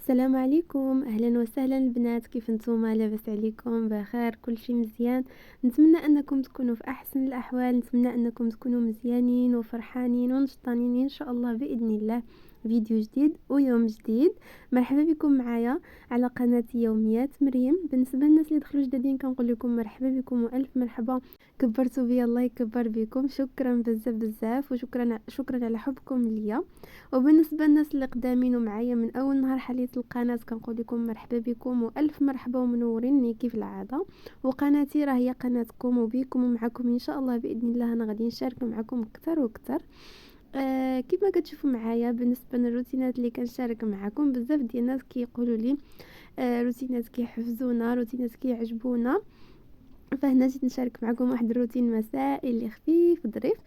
السلام عليكم، اهلا وسهلا البنات. كيف نتوما؟ لاباس عليكم؟ بخير؟ كلشي مزيان؟ نتمنى انكم تكونوا في احسن الاحوال. نتمنى انكم تكونوا مزيانين وفرحانين ونشطانين ان شاء الله باذن الله. فيديو جديد ويوم جديد. مرحبا بكم معايا على قناه يوميات مريم. بالنسبه للناس اللي دخلوا جدادين كنقول لكم مرحبا بكم والف مرحبا. كبرتوا بيا الله يكبر بكم. شكرا بزاف بزاف وشكرا على حبكم ليا. وبالنسبه للناس اللي قدامين ومعايا من اول نهار حليت القناه كنقول لكم مرحبا بكم والف مرحبا ومنوريني كيف العاده. وقناتي راه هي قناتكم وبيكم ومعكم ان شاء الله باذن الله. انا غادي نشارك معكم اكثر واكثر. كيف ما كتشوفوا معايا بالنسبه للروتينات اللي كنشارك معكم، بزاف ديال الناس كيقولوا لي روتينات كيحفزونا، روتينات كيعجبونا. فهنا جيت نشارك معكم واحد الروتين مسائي اللي خفيف ظريف.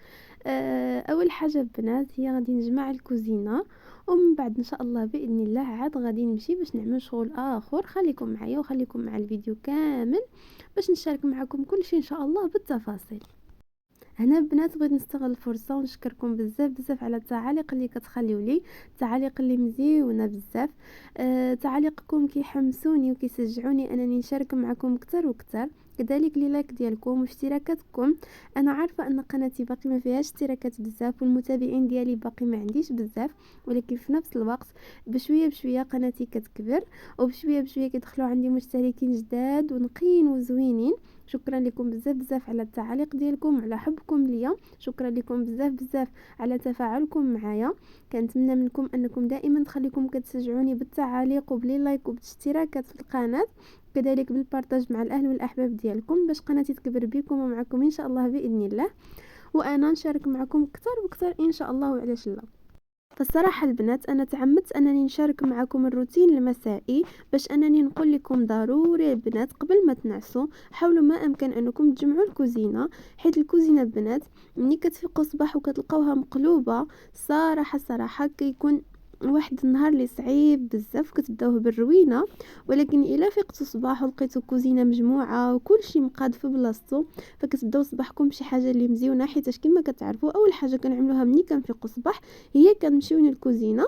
اول حاجه البنات هي غادي نجمع الكوزينه، ومن بعد ان شاء الله باذن الله عاد غادي نمشي باش نعمل شغل اخر. خليكم معايا وخليكم مع الفيديو كامل باش نشارك معكم كل شيء ان شاء الله بالتفاصيل. هنا البنات بغيت نستغل الفرصه ونشكركم بزاف بزاف على التعاليق اللي كتخليو لي، التعاليق اللي مزيونه بزاف. تعاليقكم كيحمسوني وكيشجعوني انني نشارك معكم اكثر واكثر. كذلك لي لايك ديالكم واشتراكاتكم. انا عارفه ان قناتي باقي ما فيهاش اشتراكات بزاف والمتابعين ديالي باقي ما عنديش بزاف، ولكن في نفس الوقت بشويه بشويه قناتي كتكبر، وبشويه بشويه كيدخلوا عندي مشتركين جداد ونقيين وزوينين. شكرا لكم بزاف بزاف على التعاليق ديالكم وعلى حبكم ليا. شكرا لكم بزاف بزاف على تفاعلكم معايا. كنتمنى منكم انكم دائما تخليكم كتشجعوني بالتعاليق وبلي لايك وبالاشتراكات في القناه، كذلك بالبارطاج مع الاهل والاحباب ديالكم باش قناتي تكبر بكم ومعكم ان شاء الله باذن الله، وانا نشارك معكم اكثر واكثر ان شاء الله. وعلاش لا. فالصراحه البنات انا تعمدت انني نشارك معكم الروتين المسائي باش انني نقول لكم ضروري البنات قبل ما تنعسوا حاولوا ما امكن انكم تجمعوا الكوزينه، حيت الكوزينه البنات ملي كتفيقوا الصباح وكتلقاوها مقلوبه صراحه كيكون واحد النهار اللي صعيب بزاف. كتبداوه بالروينه، ولكن الا فيقتوا الصباح ولقيتوا الكوزينه مجموعه وكل شيء مقاد في بلاصتو فكتبداو صباحكم بشي حاجه اللي مزيونه. حيت كما كتعرفوا اول حاجه كنعملوها ملي كنفيقوا الصباح هي كنمشيو للكوزينه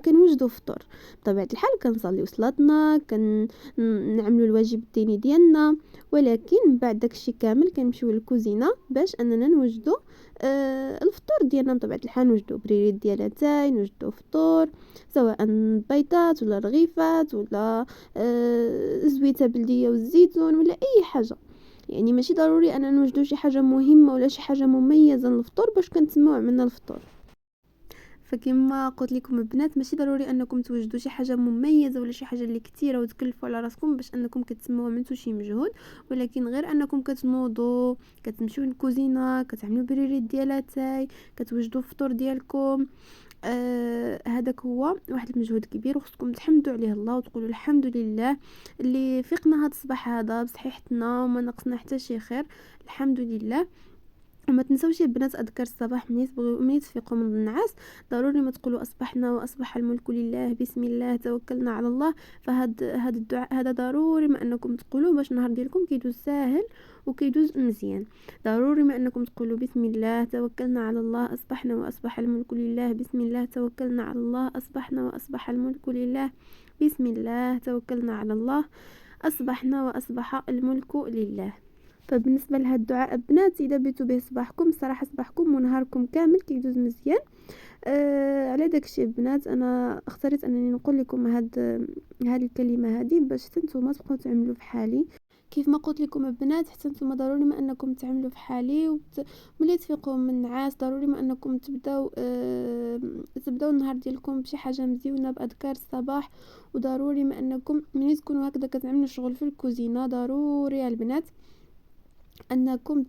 كنوجدوا فطور. بطبيعه الحال كنصليو صلاتنا، نعملوا الواجب الديني ديالنا، ولكن من بعد داكشي كامل كنمشيو للكوزينه باش اننا نوجدوا الفطور ديالنا. بطبيعه الحال نوجدوا بريريت ديال اتاي، نوجدوا فطور سواء بيضات ولا رغيفات ولا زويته بلديه والزيتون ولا اي حاجه. يعني ماشي ضروري اننا نوجدوا شي حاجه مهمه ولا شي حاجه مميزه للفطور باش كنتسموا عملنا الفطور. فكما قلت لكم البنات ماشي ضروري انكم توجدوا شي حاجه مميزه ولا شي حاجه اللي كثيره وتكلفوا على راسكم باش انكم كتسموا عملتوا شي مجهود، ولكن غير انكم كتنوضوا كتمشيو للكوزينه كتعملوا بريريت ديال اتاي كتوجدوا الفطور ديالكم. هذاك هو واحد المجهود كبير وخصكم تحمدوا عليه الله وتقولوا الحمد لله اللي فيقنا هذا الصباح هذا بصحيحتنا وما نقصنا حتى شي خير. الحمد لله. وما تنسوش البنات اذكار الصباح ملي تفيقوا من النعاس ضروري ما تقولوا اصبحنا واصبح الملك لله بسم الله توكلنا على الله. هذا الدعاء هذا ضروري ما انكم تقولوه باش النهار ديالكم كيدوز ساهل وكيدوز مزيان. ضروري ما انكم تقولوا بسم الله توكلنا على الله اصبحنا واصبح الملك لله بسم الله توكلنا على الله اصبحنا واصبح الملك لله بسم الله توكلنا على الله اصبحنا واصبح الملك لله. فبالنسبه لهذا الدعاء بنات اذا بيتوا به صباحكم صراحه صباحكم ونهاركم كامل كيدوز مزيان. على داكشي البنات انا اختاريت انني نقول لكم هاد الكلمه هذه باش حتى نتوما تبقاو تعملوا في حالي. كيف ما قلت لكم البنات حتى نتوما ضروري ما انكم تعملوا في حالي ملي تفيقوا من النعاس ضروري ما انكم تبداو النهار ديالكم بشي حاجه مزيونه باذكار الصباح. وضروري ما انكم ملي تكونوا هكذا كتعملوا شغل في الكوزينه ضروري يا البنات انكم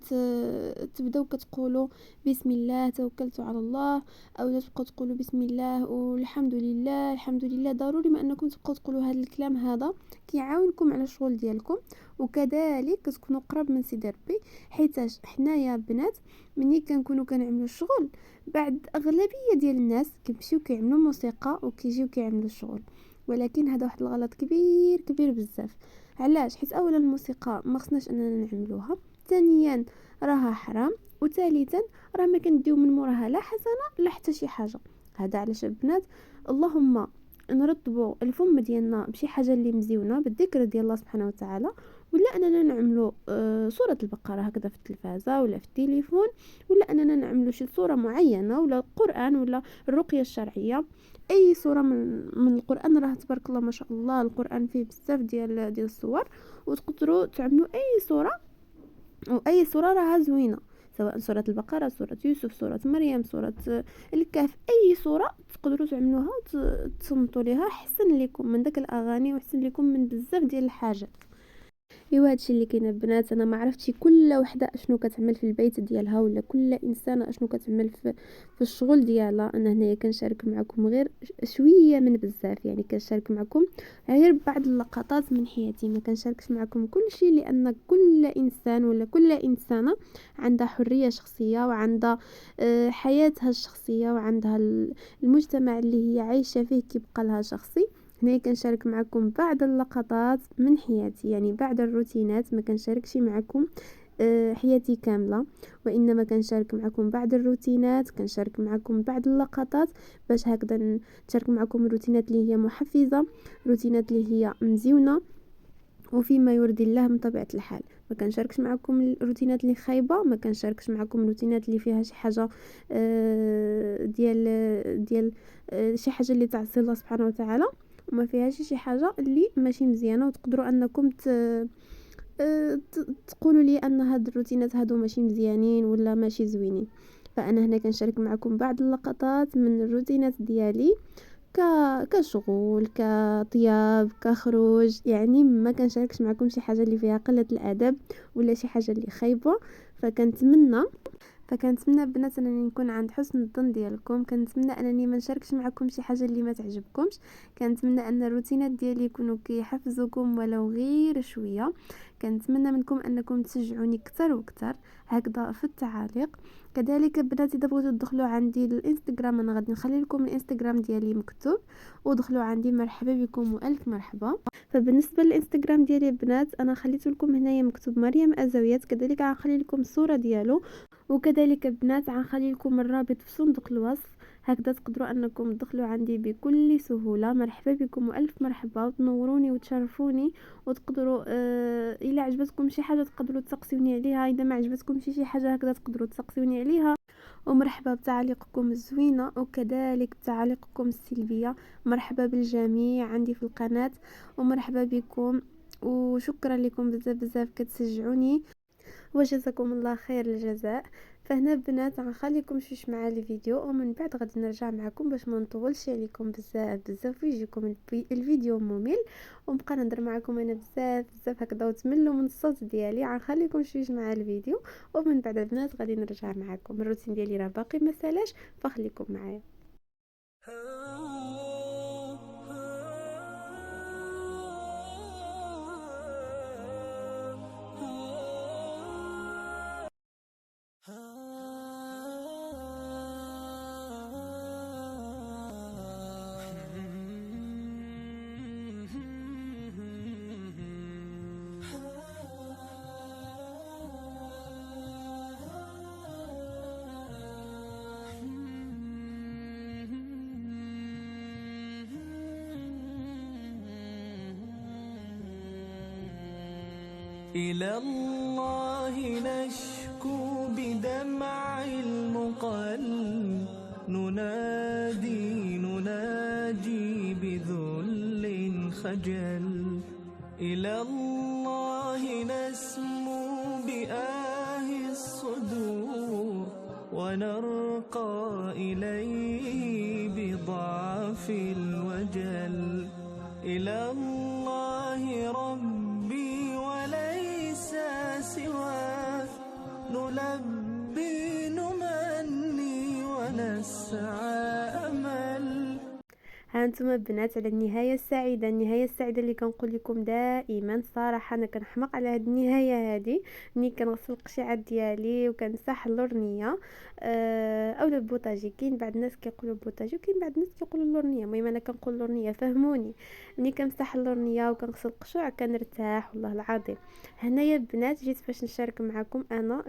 تبداو كتقولوا بسم الله توكلت على الله، او تبقاو تقولوا بسم الله والحمد لله الحمد لله. ضروري ما انكم تبقاو تقولوا هذا الكلام هذا كيعاونكم على الشغل ديالكم، وكذلك كتكونوا قرب من سيدي ربي. حيتاش حنايا بنات ملي كنكونوا كنعملوا الشغل بعد اغلبيه ديال الناس كيمشيو كيعملوا موسيقى وكيجيو كيعملوا الشغل، ولكن هذا واحد الغلط كبير كبير بزاف. علاش؟ حيت اولا الموسيقى ما خصناش اننا نعملوها، ثانيا راها حرام، وثالثا راه ما كنديو من موراها لا حسنه لا حتى شي حاجه. هذا علاش البنات اللهم نرطبوا الفم ديالنا بشي حاجه اللي مزيونه بالذكر ديال الله سبحانه وتعالى، ولا اننا نعملوا سوره البقره هكذا في التلفازه ولا في التليفون، ولا اننا نعملوا شي سوره معينه ولا القران ولا الرقيه الشرعيه. اي سوره من القران، راه تبارك الله ما شاء الله القران فيه بزاف ديال الصور، وتقدروا تعملوا اي سوره، واي سوره راها زوينه، سواء سوره البقره، سوره يوسف، سوره مريم، سوره الكهف، اي سوره تقدروا تعملوها وتصنتوا ليها، احسن لكم من داك الاغاني واحسن لكم من بزاف ديال الحاجات. ايوا هادشي اللي كاين البنات. انا ما عرفتش كل وحده اشنو كتعمل في البيت ديالها، ولا كل انسانه اشنو كتعمل في الشغل ديالها. انا هنايا كنشارك معكم غير شويه من بزاف، يعني كنشارك معكم غير بعض اللقطات من حياتي، ما كنشاركش معكم كل شيء، لان كل انسان ولا كل انسانه عندها حريه شخصيه، وعندها حياتها الشخصيه، وعندها المجتمع اللي هي عايشه فيه كيبقى لها شخصي. هنا كنشارك معكم بعض اللقطات من حياتي، يعني بعض الروتينات، ما كنشاركش معكم حياتي كامله، وانما كنشارك معكم بعض الروتينات، كنشارك معكم بعض اللقطات باش هكذا نشارك معكم الروتينات اللي هي محفزه، روتينات اللي هي مزيونه وفيما يرضي الله من طبيعه الحال. ما كنشاركش معكم الروتينات اللي خايبه، ما كنشاركش معكم الروتينات اللي فيها شي حاجه ديال شي حاجه اللي تعصي الله سبحانه وتعالى، وما فيهاش شي حاجه اللي ماشي مزيانه، وتقدروا انكم تقولوا لي ان هاد الروتينات هادو ماشي مزيانين ولا ماشي زوينين. فانا هنا كنشارك معكم بعض اللقطات من الروتينات ديالي، ك كشغل، كطياب، كخروج، يعني ما كنشاركش معكم شي حاجه اللي فيها قله الادب ولا شي حاجه اللي خايبه. فكنتمنى البنات انني نكون عند حسن الظن ديالكم، كنتمنى انني ما نشاركش معكم شي حاجه اللي ما تعجبكمش، كنتمنى ان الروتينات ديالي يكونوا كيحفزوكم ولو غير شويه. كنتمنى منكم انكم تشجعوني اكثر واكثر هكذا في التعاليق. كذلك بناتي اذا بغيتوا تدخلوا عندي الانستغرام، انا غادي نخلي لكم الانستغرام ديالي مكتوب، ودخلوا عندي، مرحبا بكم والف مرحبا. فبالنسبه للانستغرام ديالي البنات، انا خليت لكم هنايا مكتوب مريم ازويات، كذلك غنخلي لكم الصوره ديالو، وكذلك البنات غنخلي لكم الرابط في صندوق الوصف، هكذا تقدروا انكم تدخلوا عندي بكل سهوله. مرحبا بكم والف مرحبا، وتنوروني وتشرفوني، وتقدروا الا عجبتكم شي حاجه تقدروا تسقسيوني عليها، اذا ما عجبتكم شي حاجه هكذا تقدروا تسقسيوني عليها. ومرحبا بتعاليقكم الزوينه، وكذلك بتعاليقكم السلبيه، مرحبا بالجميع عندي في القناه، ومرحبا بكم، وشكرا لكم بزاف بزاف كتشجعوني، وجزاكم الله خير الجزاء. فهنا البنات غنخليكم شويش مع الفيديو، ومن بعد غادي نرجع معكم باش ما نطولش عليكم بزاف بزاف ويجيكم الفيديو ممل، ونبقى نهضر معكم انا بزاف بزاف هكذا وتملوا من الصوت ديالي. غنخليكم شويش مع الفيديو، ومن بعد البنات غادي نرجع معكم. الروتين ديالي راه باقي ما سالاش، فخليكم معايا. إلى الله نشكو بدمع المقل، نناجي بذل خجل. إلى الله نسمو بآه الصدور، ونرقى إليه بضعف الوجل. إلى الله ربي وليس سواه، نلبي نمني ونسعى أمل. هانتم البنات على النهايه السعيده، النهايه السعيده اللي كنقول لكم دائما. صراحه انا كنحماق على هاد النهايه هادي، ملي كنغسل القشعه ديالي وكنمسح اللورنيه اولا البوطاجي. كاين بعض الناس كيقولوا البوطاجي، وكاين بعض الناس كيقولوا اللورنيه، المهم انا كنقول اللورنيه، فهموني. ملي كنمسح اللورنيه وكنغسل القشوع كنرتاح والله العظيم. هنايا البنات جيت باش نشارك معكم. انا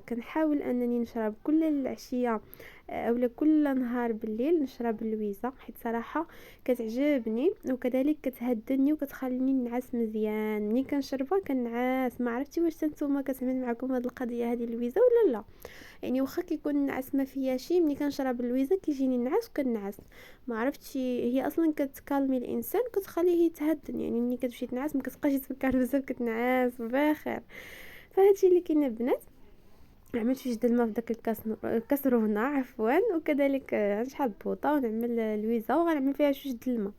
كنحاول انني نشرب كل العشيه اولا كل نهار بالليل نشرب اللويزه، حيت صراحه كتعجبني وكذلك كتهدني وكتخليني نعس مزيان. ملي كنشربها كنعس. ما عرفتي واش نتوما كتعمل معكم هاد القضيه هذه اللويزه ولا لا؟ يعني واخا كيكون النعاس ما فيا شي، ملي كنشرب اللويزه كيجيني النعاس وكنعس. ما عرفتش، هي اصلا كتكالمي الانسان وكتخليه يتهدن. يعني ملي كتمشي تنعس ما كتبقاش تفكر بزاف، كتنعس بخير. فهادشي اللي كاين البنات. عملت شويه د الماء في داك الكاسرونه عفوا، وكذلك غنشحال بوطه ونعمل لويزه وغنعمل فيها شويه د الماء،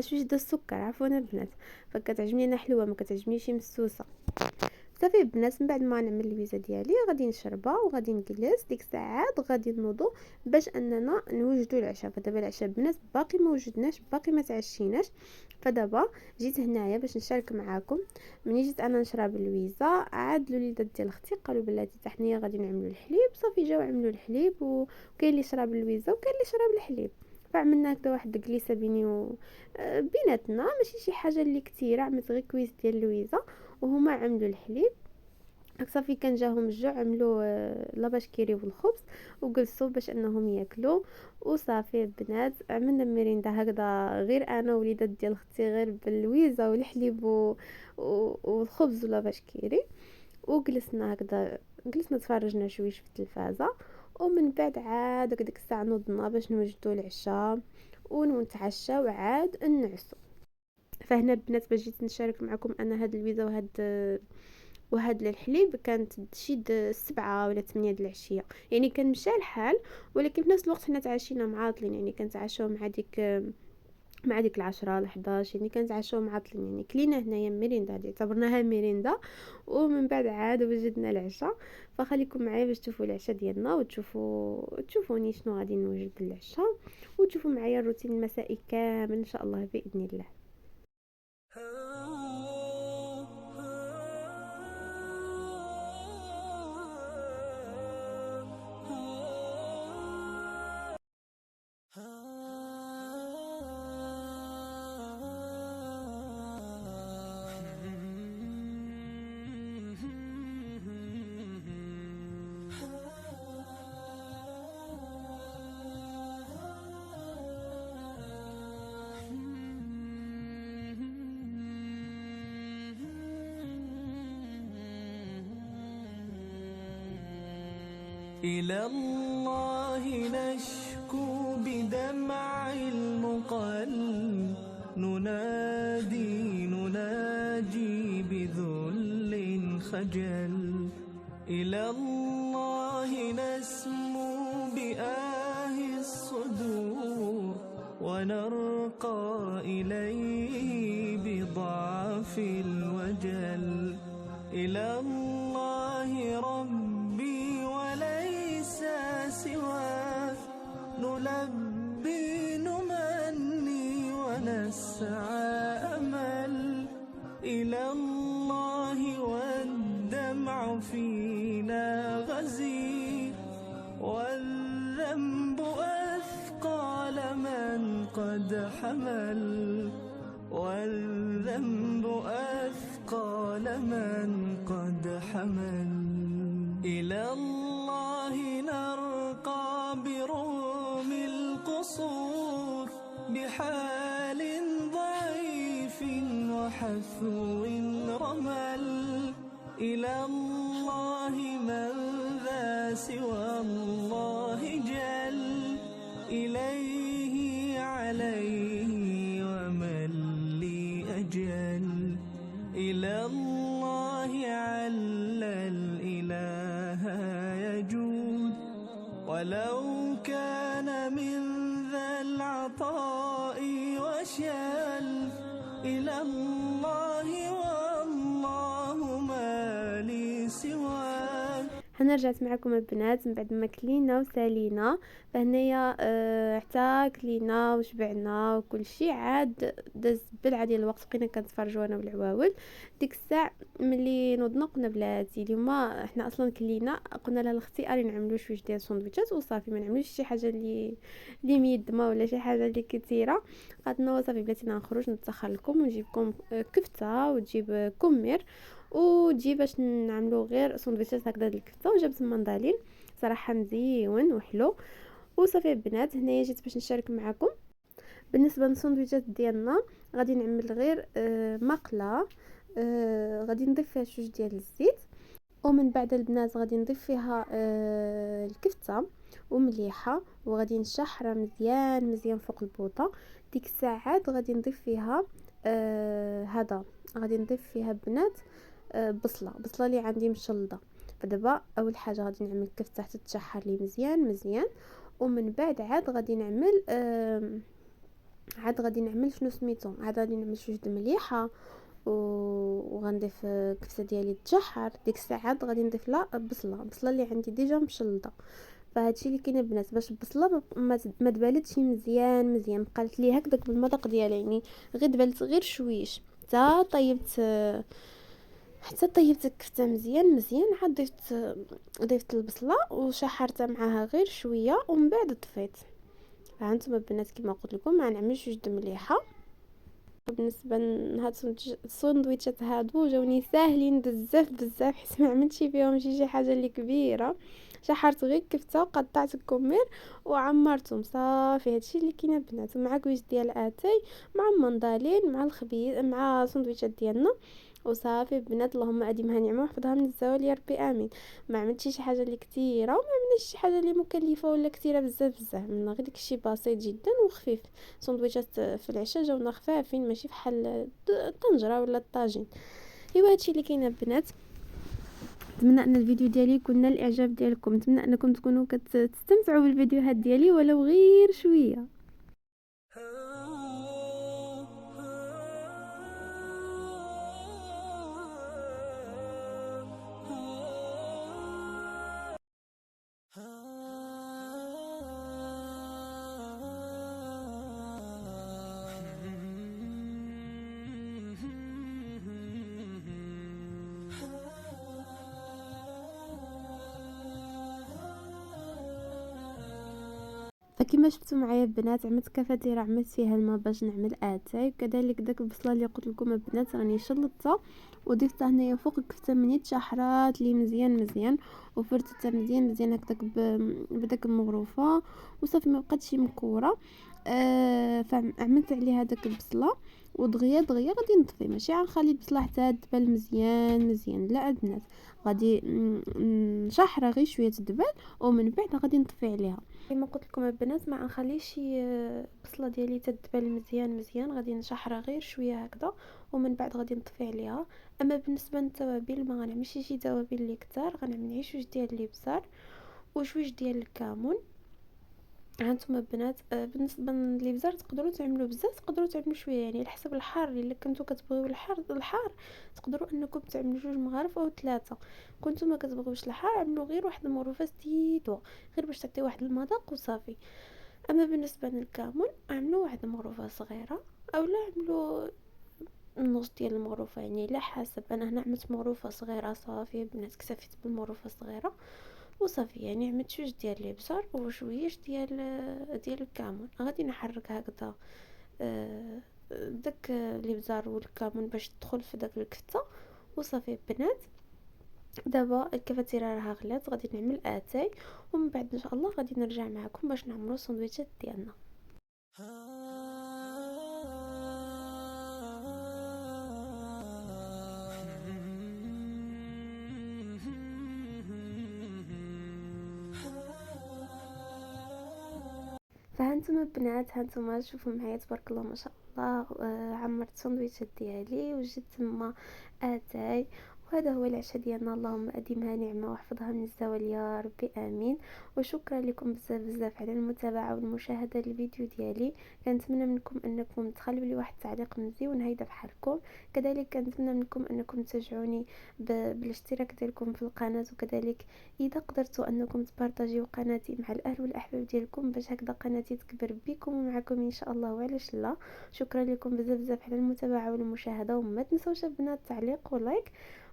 شويه د السكر عفوا البنات. فكتعجبني انا حلوه، ما كتعجبنيش مسوسه. صافي البنات، من بعد ما نعمل الويزه ديالي غادي نشربها وغادي نجلس ديك الساعات غادي نوضو باش اننا نوجدوا العشاء. فدابا العشاء البنات باقي ما وجدناش، باقي ما تعشيناش. فدابا جيت هنايا باش نشارك معاكم. مني جيت انا نشرب اللويزه، عاد الوليدات ديال اختي قالوا بلاتي حتى حنايا غادي نعملوا الحليب. صافي جاو عملوا الحليب، وكاين اللي شرب اللويزه وكاين اللي شرب الحليب. فعملنا هكذا واحد الجليسه بيني بيناتنا، ماشي شي حاجه اللي كثيره. عملت غير كويس ديال اللويزه وهما عملوا الحليب. صافي كان جاهم الجوع، عملوا لاباش كيري والخبز وجلسوا باش انهم ياكلوا. وصافي البنات عملنا ميريندا هكذا، غير انا ووليدات ديال اختي، غير باللويزه والحليب والخبز ولاباش كيري. وجلسنا هكذا، جلسنا تفرجنا شويش في التلفازه. ومن بعد عاد ديك الساعه نوضنا باش نوجدوا العشاء ونتعشى وعاد نعسو. فهنا البنات باش جيت نشارك معكم انا هاد اللويزه وهاد الحليب كانت شي 7 ولا 8 د العشيه. يعني كان مشى الحال، ولكن في نفس الوقت حنا تعشينا معاطلين. يعني كنتعشاو مع ديك 10 ل 11. يعني كنتعشاو معاطلين، يعني كلينا هنايا ميريندا، هذه اعتبرناها ميريندا. ومن بعد عاد وجدنا العشاء. فخليكم معايا باش تشوفوا العشاء ديالنا تشوفوني شنو غادي نوجد للعشاء، وتشوفوا معايا الروتين المسائي كامل ان شاء الله باذن الله. إلى الله نشكو بدمع المقل، نناجي بذل خجل. إلى الله نسمو بآه الصدور، ونرقى إليه بضعف الوجل. إلى الله ربي وليس سواه، نلبي نمني ونسعى أمل. إلى الله والدمع فينا غزير، والذنب أثقال من قد حمل. والذنب أثقال من قد حمل. إلى الله نرقى بروم القصور، بحال ضعيف وحثو رمل. إلى الله من ذا سوى الله جل، إليه عليه ومن لي أجل. إلى الله عل الإله يجود، ولو كان من ذا العطاء وشل. إلى الله والله ما لي سواه. انا رجعت معكم البنات من بعد ما كلينا وسالينا. فهنايا حتى كلينا وشبعنا وكل شيء، عاد داز بالعا ديال الوقت بقينا كنتفرجوا انا والعواول. ديك الساعه ملي نوضنا قلنا بلاتي اليوم احنا اصلا كلينا، قلنا لها لاختي اري نعملوا شويه ديال السندويتشات وصافي، ما نعملوش شي حاجه اللي ميدمه ولا شي حاجه اللي كثيره. قالنا صافي بلاتي نخرج نتسخر لكم ونجيبكم كفته وتجيب كمير وتجي باش نعملوا غير سندويشات هكذا د الكفته. وجابت المندالين صراحه مزيون وحلو. وصافي البنات هنايا جيت باش نشارك معكم. بالنسبه للساندويتشات ديالنا غادي نعمل غير مقله، غادي نضيف فيها شويه ديال الزيت، ومن بعد البنات غادي نضيف فيها الكفته ومليحه، وغادي نشحرها مزيان مزيان فوق البوطه. ديك الساعات غادي نضيف فيها هذا، غادي نضيف فيها بنات بصله اللي عندي مشلضه. فدابا اول حاجه غادي نعمل الكفته حتى تشحر لي مزيان مزيان، ومن بعد عاد غادي نعمل شنو سميتو، عاد غادي نعمل شويه المليحه وغنضيف الكفته ديالي تشحر. ديك الساعات غادي نضيف لها البصله اللي عندي ديجا مشلضه. فهادشي اللي كاين البنات باش البصله ما تبالتش مزيان مزيان، بقات لي هكذاك بالمذاق ديالها، يعني غير دبلت غير شويش حتى طيبت الكفته مزيان مزيان. عاد ضفت البصله وشحرتها معاها غير شويه، ومن بعد طفيت. هانتوما البنات كما قلت لكم ما نعملش جوج مليحه. بالنسبه لهاد الساندويتشات هادو جاوني ساهلين بزاف بزاف، حيت ما عملتش فيهم شي حاجه اللي كبيره. شحرت غير الكفته وقطعت الكمير وعمرتهم صافي. هادشي اللي كاين البنات، مع كويش ديال اتاي مع المندالين مع الخبيز مع الساندويتشات ديالنا وصافي البنات. اللهم اديمها نعمه وحفظها من الزوال يا ربي امين. ما عملتش شي حاجه اللي كثيره، وما عملناش شي حاجه اللي مكلفه ولا كثيره بزاف بزاف، من غير داكشي بسيط جدا وخفيف. سندويشات في العشاء جاونا خفافين ماشي بحال الطنجره ولا الطاجين. ايوا هادشي اللي كاين البنات. نتمنى ان الفيديو ديالي يكون نال الاعجاب ديالكم، نتمنى انكم تكونوا كتستمتعوا بالفيديوهات ديالي ولو غير شويه. فكما شفتوا معايا البنات عملت كفاتيره، عملت فيها الماء باش نعمل اتاي، وكذلك داك البصله اللي قلت لكم البنات راني شلطتها وضفتها هنايا فوق الكفته مني تشحرات لي مزيان مزيان، وفرتتها مزيان مزيان هكذاك بداك المغروفه وصافي ما بقاتش مكوره. فعملت عليها داك البصله ودغيا غادي نطفي، ماشي غنخلي البصله حتى تدبل مزيان مزيان، لا البنات غادي نشحرها غير شويه تدبل ومن بعد غادي نطفي عليها. كما قلت لكم البنات ما نخليش البصله ديالي تدبل مزيان مزيان، غادي نشحرها غير شويه هكذا ومن بعد غادي نطفي عليها. اما بالنسبه للتوابل ما غنعملش شي توابل اللي كتار، غنعمل غير شويه ديال الابزار وشويه ديال الكمون. هانتوما البنات بالنسبه للابزار تقدروا تعملوا بزاف تقدروا تعملوا شويه، يعني على حسب الحار. الا كنتو كتبغيو الحار تقدروا انكم تعملوا 2 مغارف او 3. كنتو ما كتبغيوش الحار عملوا غير واحد المغرفه ستيتو غير باش تعطي واحد المذاق وصافي. اما بالنسبه للكمون عملوا واحد المغرفه صغيره اولا عملوا النص ديال المغرفه، يعني على حسب. انا هنا عملت مغرفه صغيره صافي البنات، اكتفيت بالمغرفه الصغيره وصافي. يعني عملت شويه ديال الابزار وشويه ديال الكمون. غادي نحرك هكذا داك الابزار والكمون باش تدخل في داك الكفته وصافي البنات. دابا الكفاتيره راها غلات، غادي نعمل اتاي ومن بعد ان شاء الله غادي نرجع معكم باش نعملوا السندويتشات ديالنا. فهانتوما البنات هانتوما شوفوا معايا تبارك الله ما شاء الله. عمرت السندويتشات ديالي وجدت تما اتاي، وهذا هو العشاء ديالنا. اللهم اديمها نعمه واحفظها من الزوال يا ربي امين. وشكرا لكم بزاف بزاف على المتابعه والمشاهده للفيديو ديالي. كنتمنى منكم انكم تخلوا لي واحد التعليق مزيون هيدا بحالكم. كذلك كنتمنى منكم انكم تشجعوني بالاشتراك ديالكم في القناه، وكذلك اذا قدرتوا انكم تبارطاجيو قناتي مع الاهل والاحباب ديالكم باش هكذا قناتي تكبر بكم ومعكم ان شاء الله، وعلاش لا. شكرا لكم بزاف بزاف على المتابعه والمشاهده، وما تنسوش البنات التعليق ولايك.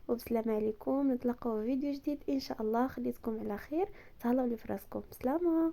وبسلام عليكم، نتلاقاو في فيديو جديد ان شاء الله. خليتكم على خير، تهلاو لي فراسكم، بسلامه.